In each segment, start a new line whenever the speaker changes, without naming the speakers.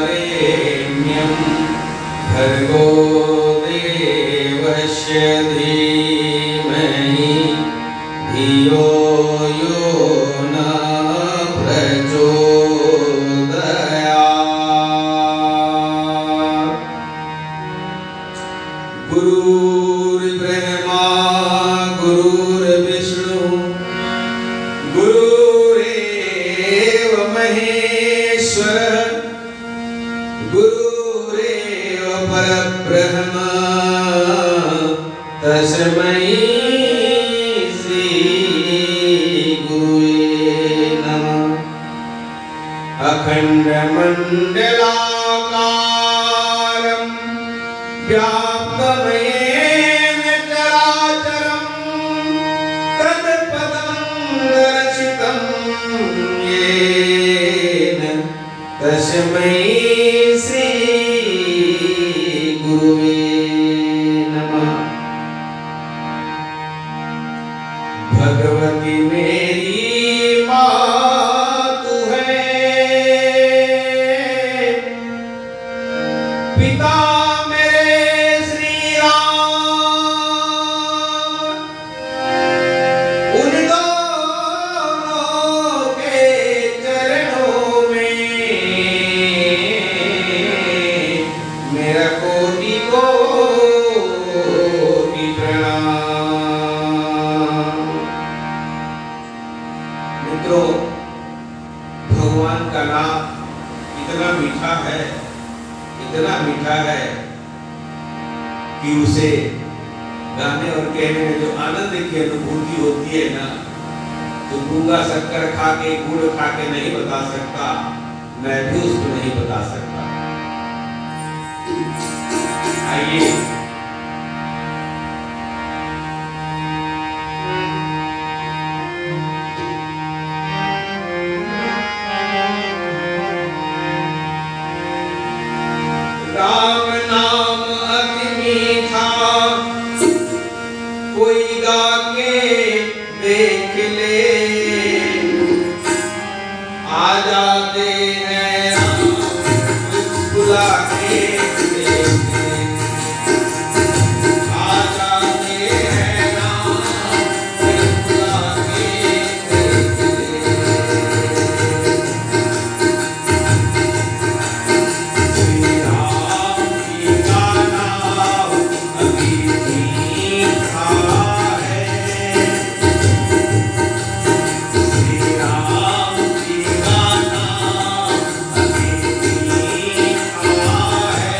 तत्सवितुर्वरेण्यं भर्गो देवस्य धीमहि धियो यो न प्रचोदयात्। गुरुर्ब्रह्मा गुरुर्विष्णु गुरुरेव महेश्वर गुरुरेव परब्रह्म तस्मै श्री गुरुवे नमः। अखण्डमण्डलाकारं व्याप्तमयेन चराचरं तत्पदं दर्शितं येन तस्मै श्री गुरुवे नमः। भगवती मेरी मातु है, पिता मेरे श्री राम, उन दोनों के चरणों में मेरा कोटि कोटि प्रणाम। मित्रों, भगवान का नाम इतना मीठा है, इतना मीठा है कि उसे गाने और कहने में जो आनंद की अनुभूति होती है ना, तो गूंगा शक्कर खा के गुड़ खा के नहीं बता सकता, मैं भी उसको नहीं बता सकता। आइए राम नाम अति मीठा, कोई गा के देख ले, आ जाते हैं राम बुला के देख ले, आ जाते हैं राम बुला के देख ले। श्री राम जी का नाम अभी मीठा है, श्री राम जी का नाम अभी मीठा है।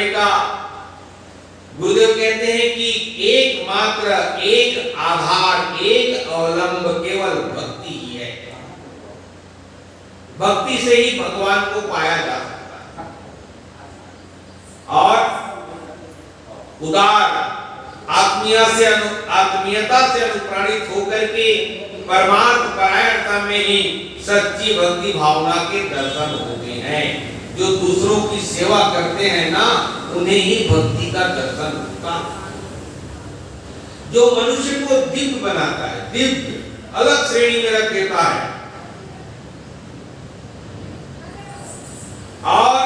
करने का गुरुदेव कहते हैं कि एकमात्र एक आधार, एक अवलंब केवल भक्ति ही है। भक्ति से ही भगवान को पाया जा सकता है। और उदार आत्मीयता से अनुप्राणित होकर के परमार्थ परायणता में ही सच्ची भक्ति भावना के दर्शन होते हैं। जो दूसरों की सेवा करते हैं ना, उन्हें ही भक्ति का दर्शन होता है। जो मनुष्य को दिव्य बनाता है, दिव्य अलग श्रेणी में रख देता है, और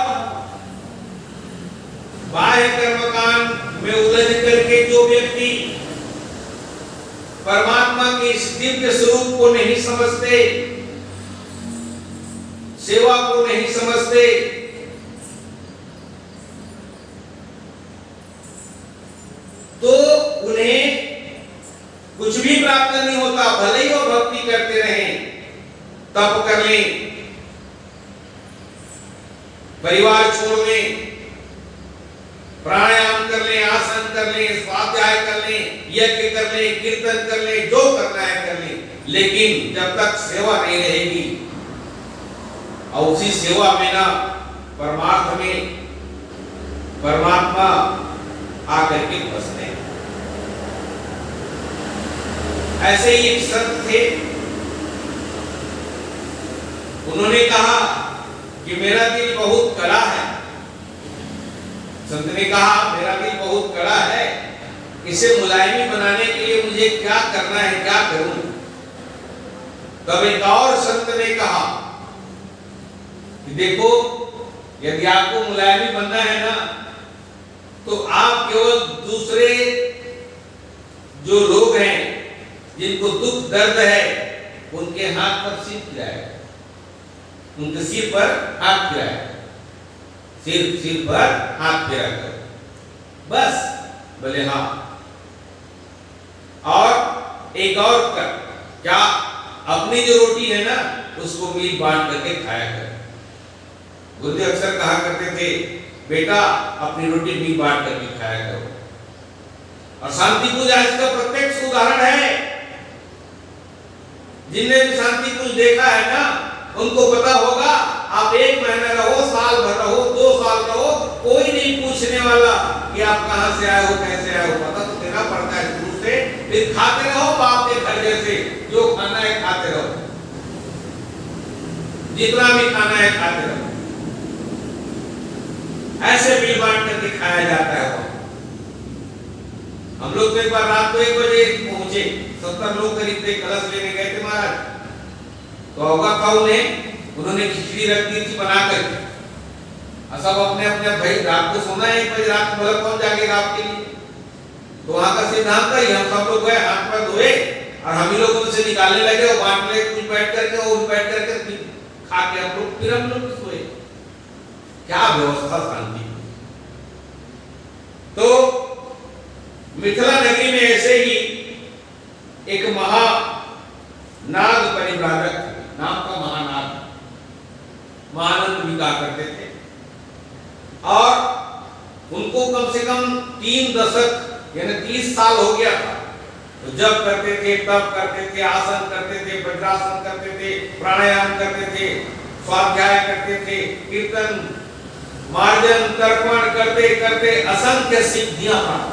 बाह्य कर्मकांड में उलझ करके जो व्यक्ति परमात्मा के इस दिव्य स्वरूप को नहीं समझते, सेवा को नहीं समझते, तो उन्हें कुछ भी प्राप्त नहीं होता। भले ही वो भक्ति करते रहें, तप कर लें, परिवार छोड़ लें, प्राणायाम कर लें, आसन कर लें, स्वाध्याय कर लें, यज्ञ कर लें, कीर्तन कर लें, जो करना है कर लें, लेकिन जब तक सेवा नहीं रहेगी और उसी सेवा में ना परमार्थ में परमात्मा आकर के बसते हैं। ऐसे ही एक संत थे, उन्होंने कहा कि मेरा दिल बहुत कड़ा है। संत ने कहा मेरा दिल बहुत कड़ा है, इसे मुलायमी बनाने के लिए मुझे क्या करना है, क्या करूं? तब एक और संत ने कहा कि देखो, यदि आपको मुलायमी बनना है ना, तो आप केवल दूसरे जो लोग हैं जिनको दुख दर्द है, उनके हाथ पर सिर फिराए, उनके सिर पर हाथ फिराए, सिर पर हाथ फेरा कर, बस। बोले हाँ। और एक और कर, क्या? अपनी जो रोटी है ना, उसको मिल बांट करके खाया कर। गुरुदेव अक्सर कहा करते थे, बेटा अपनी रोटी मिल बांट करके खाया करो। और शांति पूजा इसका प्रत्यक्ष उदाहरण है। जिनने भी शांति पूजा देखा है ना, उनको पता होगा, आप 1 महीना रहो, साल भर रहो, 2 साल रहो, कोई नहीं पूछने वाला कि आप कहां से आए हो, कैसे आए हो। पता तो देना पड़ता है शुरू से, फिर खाते रहो बाप के घर जैसे, जो खाना है खाते रहो, जितना भी खाना है खाते रहो। ऐसे बिल बांट करके खाया जाता है। हम लोग तो एक बार रात को 1 बजे पहुंचे, 70 लोग करीब थे, कलश लेने गए थे महाराज। तो होगा था उन्होंने खिचड़ी रख दी थी बना करके, और सब अपने अपने भाई रात को सोना है, 1 बजे रात को कौन जागेगा आपके लिए? तो वहां का सिद्धांत था, हम सब लोग गए, हाथ पैर धोए, और हम ही लोग उनसे निकालने लगे, और बांट ले, कुछ बैठ करके और बैठ करके खा के हम लोग, फिर हम लोग सोए। क्या व्यवस्था शांति। तो मिथिला नगरी में ऐसे ही एक नाग परिव्राजक, नाम का महानाग, महानंद भी कहा करते थे, और उनको कम से कम 3 दशक यानी 30 साल हो गया था। तो जब करते थे, तप करते थे, आसन करते थे, वज्रासन करते थे, प्राणायाम करते थे, स्वाध्याय करते थे, कीर्तन, मार्जन, तर्पण करते करते असंख्य सिद्धियां प्राप्त।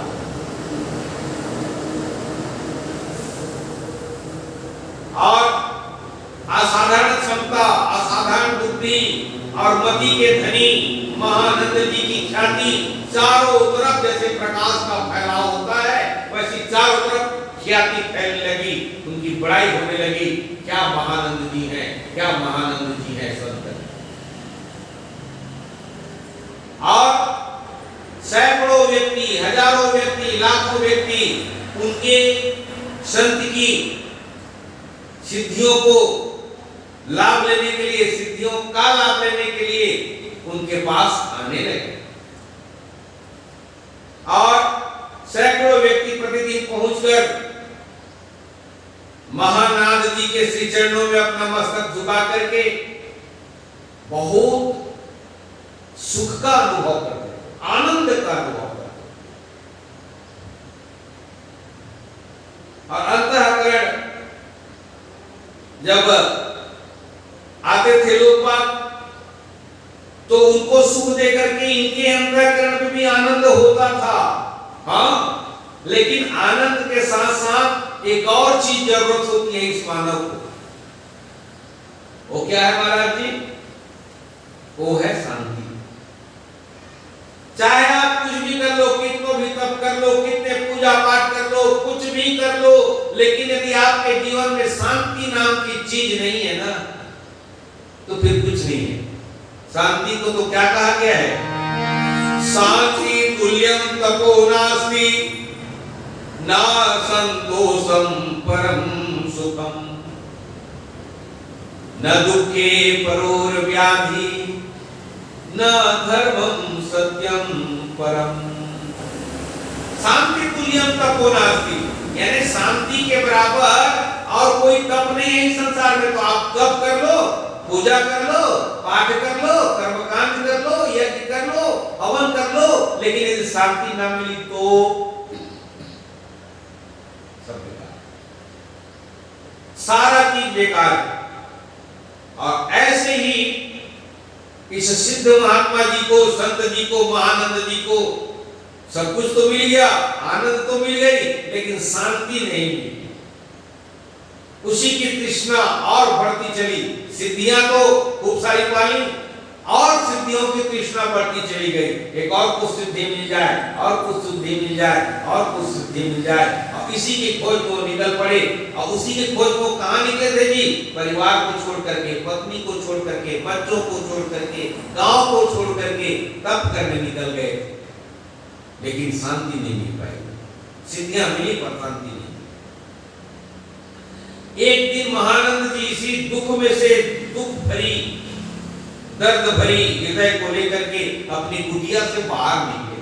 और असाधारण क्षमता, असाधारण बुद्धि और मति के धनी महानंद जी की ख्याति चारों तरफ जैसे प्रकाश का फैलाव होता है, वैसी चारों तरफ ख्याति फैलने लगी, उनकी बड़ाई होने लगी। क्या महानंद जी हैं, क्या महानंद जी हैं संत। और सैकड़ों व्यक्ति, हजारों व्यक्ति, लाखों व्यक्ति उनके संत की सिद्धियों को लाभ लेने के लिए, सिद्धियों का लाभ लेने के लिए उनके पास आने लगे। और सैकड़ों व्यक्ति प्रतिदिन पहुंचकर महानाद जी के श्री चरणों में अपना मस्तक झुका करके बहुत सुख का अनुभव करते थे। आनंद का अनुभव करते, और अंतःकरण जब आते थे लोग बाग, तो उनको सुख देकर के इनके अंतःकरण में भी आनंद होता था। हाँ, लेकिन आनंद के साथ साथ एक और चीज जरूरत होती है इस मानव को। वो क्या है महाराज जी? वो है शांति। चाहे आप कुछ भी कर लो, कितनो भी तप कर लो, कितने पूजा पाठ कर लो, कुछ भी कर लो, लेकिन यदि आपके जीवन में शांति नाम की चीज नहीं है ना, तो फिर कुछ नहीं है। शांति को तो क्या कहा गया है? शांति तुल्यम तपो नास्ति न संतोषम परम सुखम न दुखे परोर व्याधि न धर्मम सत्यम परम। शांति तुल्यम तपो नास्ति, यानी शांति के बराबर और कोई तप नहीं है इस संसार में। तो आप तप कर लो, पूजा कर लो, पाठ कर लो, कर्मकांड कर लो, यज्ञ कर लो, हवन कर लो, लेकिन यदि शांति ना मिली तो सब बेकार, सारा चीज बेकार है। और ऐसे ही इस सिद्ध महात्मा जी को, संत जी को, महानंद जी को सब कुछ तो मिल गया, आनंद तो मिल गई, लेकिन शांति नहीं मिली। उसी की तृष्णा और बढ़ती चली, सिद्धियां तो खूब सारी पाली और सिद्धियों की तृष्णा बढ़ती चली गई। एक और कुछ सिद्धि मिल जाए, और कुछ सिद्धि मिल जाए, और कुछ सिद्धि मिल जाए, और इसी की खोज को निकल पड़े। और उसी की खोज को कहाँ निकले थे जी? परिवार को छोड़ करके, पत्नी को छोड़ करके, बच्चों को छोड़ करके, गांव को छोड़ करके तप करने निकल गए, लेकिन शांति नहीं मिल पाई। सिद्धियां मिली पर शांति नहीं। एक दिन महानंद जी इसी दुख में से, दुख भरी, दर्द भरी हृदय को लेकर के अपनी कुटिया से बाहर निकले।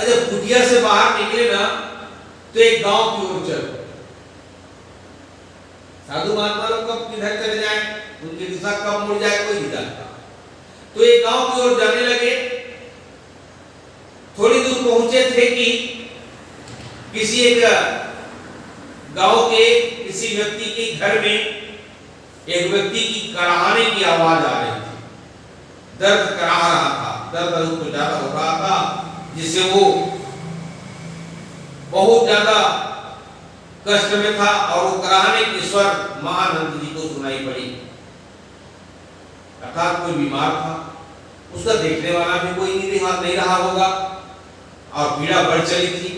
जब कुटिया से बाहर निकले ना, तो एक गांव की ओर चले। साधु महात्मा लोग कब किधर चले जाए, उनकी दिशा कब मुड़ जाए, कोई नहीं जानता। तो एक गांव की ओर जाने लगे। थोड़ी दूर पहुंचे थे कि किसी एक गांव के किसी व्यक्ति के घर में एक व्यक्ति की कराहने की आवाज आ रही थी। दर्द करा रहा था, दर्द उसको ज्यादा हो रहा था, जिससे वो बहुत ज्यादा कष्ट में था, और वो कराहने की स्वर महानंद जी को सुनाई पड़ी। अर्थात कोई बीमार था, उसका देखने वाला भी कोई नहीं रहा होगा, और पीड़ा बढ़ चली थी।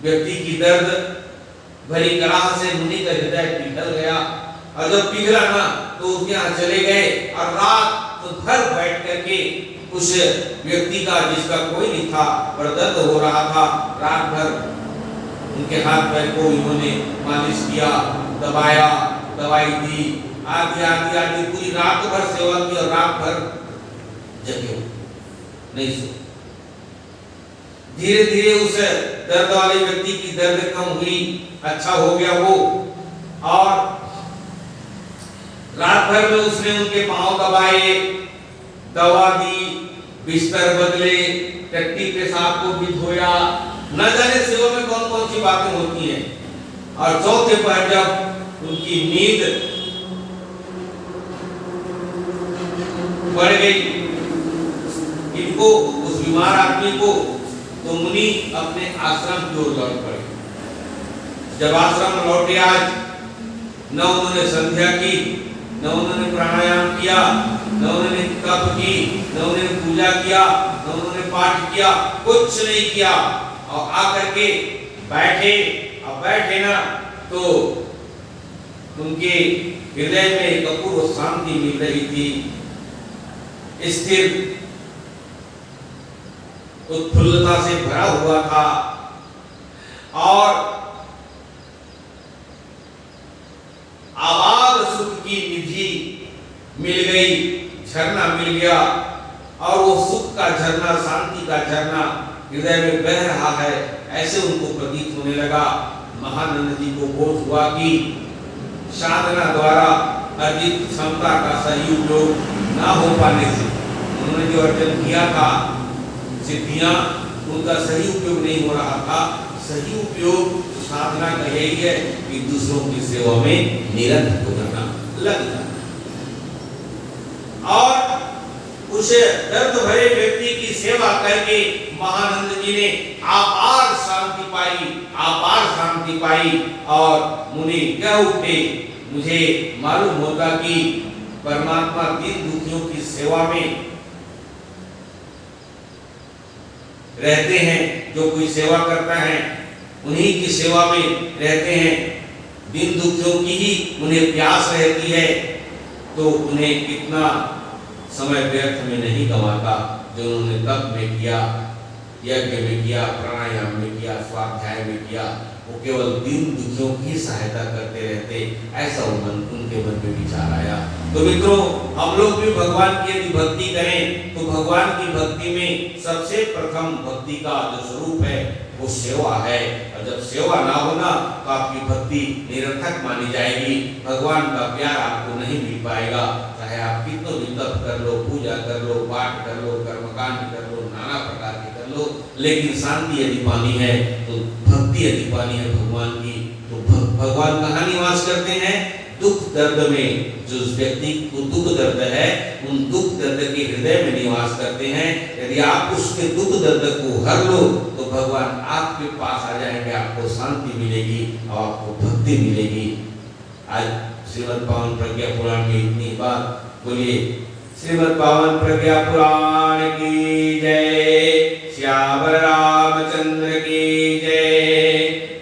व्यक्ति की दर्द भरी कराह से मुनि का हृदय पिघल गया, और जब पिघला ना तो उसके यहाँ चले गए, और रात भर बैठ करके उस व्यक्ति का, जिसका कोई नहीं था, पर दर्द हो रहा था, रात भर उनके हाथ पैर को इन्होंने मालिश किया, दबाया, दवाई दी, आदि आदि आदि, पूरी रात भर सेवा की, और रात भर जगे नहीं सो। धीरे धीरे उस दर्द वाले व्यक्ति की दर्द कम हुई, अच्छा हो गया वो, और रात भर में उसने उनके पांव दबाए, दवा दी, बिस्तर बदले, टट्टी पेशाब को भी धोया, न जाने सेवा में कौन कौन सी बातें होती हैं। और चौथे पहर जब उनकी नींद बढ़ गई इनको, उस बीमार आदमी को, तो मुनि अपने आश्रम की ओर लौट पड़े। जब आश्रम लौटे आज, न उन्होंने संध्या की, न उन्होंने प्राणायाम किया, न उन्होंने तप की, न उन्होंने पूजा किया, न उन्होंने पाठ किया, कुछ नहीं किया, और आकर के बैठे। अब बैठे ना तो उनके हृदय में एक अपूर्व शांति मिल रही थी, स्थिर उत्फुल्लता से भरा हुआ था, और आबाद सुख की निधि मिल गई, झरना मिल गया, और वो सुख का झरना, शांति का झरना हृदय में बह रहा है, ऐसे उनको प्रतीत होने लगा। महानंद जी को बोध हुआ कि साधना द्वारा अर्जित क्षमता का सही उपयोग न हो पाने से उन्होंने जो अर्जन किया था सिद्धियां, उनका सही उपयोग नहीं हो रहा था। सही उपयोग साधना का यही है कि दूसरों की सेवा में निरंतर होना लग जाना। और उस दर्द भरे व्यक्ति की सेवा करके महानंद जी ने अपार शांति पाई, अपार शांति पाई। और मुनि कह उठे, मुझे मालूम होता कि परमात्मा दीन दुखियों की सेवा में रहते हैं। जो कोई सेवा करता है उन्हीं की सेवा में रहते हैं। दीन दुखियों की ही उन्हें प्यास रहती है, तो उन्हें कितना समय व्यर्थ में नहीं गंवाता। जो उन्होंने तप में किया, यज्ञ में किया, प्राणायाम में किया, स्वाध्याय में किया, वो केवल दीन दुखियों की सहायता करते रहते। ऐसा उनके मन में विचार आया। तो मित्रों, हम लोग भी भगवान की यदि भक्ति करें तो भगवान की भक्ति में सबसे प्रथम भक्ति का जो स्वरूप है वो सेवा है। और जब सेवा ना होना तो आपकी भक्ति निरर्थक मानी जाएगी। भगवान का प्यार आपको नहीं मिल पाएगा। चाहे आप कितना भी तप कर लो, पूजा कर लो, पाठ कर लो, कर्मकांड कर लो, नाना प्रकार के कर लो, लेकिन शांति यदि पानी है तो भक्ति यदि पानी है भगवान की, तो भगवान कहाँ निवास करते हैं? दुख दर्द में। जो व्यक्ति को दुख दर्द है, उन दुख दर्द के हृदय में निवास करते हैं। यदि आप उसके दुख दर्द को हर लो तो भगवान आपके पास आ जाएंगे, आपको शांति मिलेगी और आपको भक्ति मिलेगी। आज श्रीमद् पावन प्रज्ञा पुराण में इतनी बात बोलिए। श्रीमद् पावन प्रज्ञा पुराण की जय। श्यावर रामचंद्र की जय।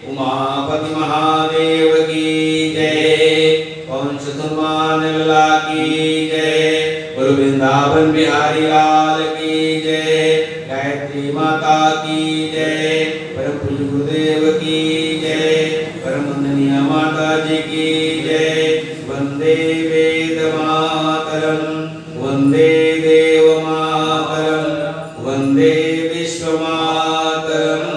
उमापति महादेव की जय। पवन चतुर्मान लला की जय। बोलो वृंदावन बिहारी लाल की जय। गायत्री माता की जय। परम पूज्य गुरुदेव की जय। परम वंदनीय माता जी की जय। वंदे वेद मातरम, वंदे देव मातरम, वंदे विश्व मातरम।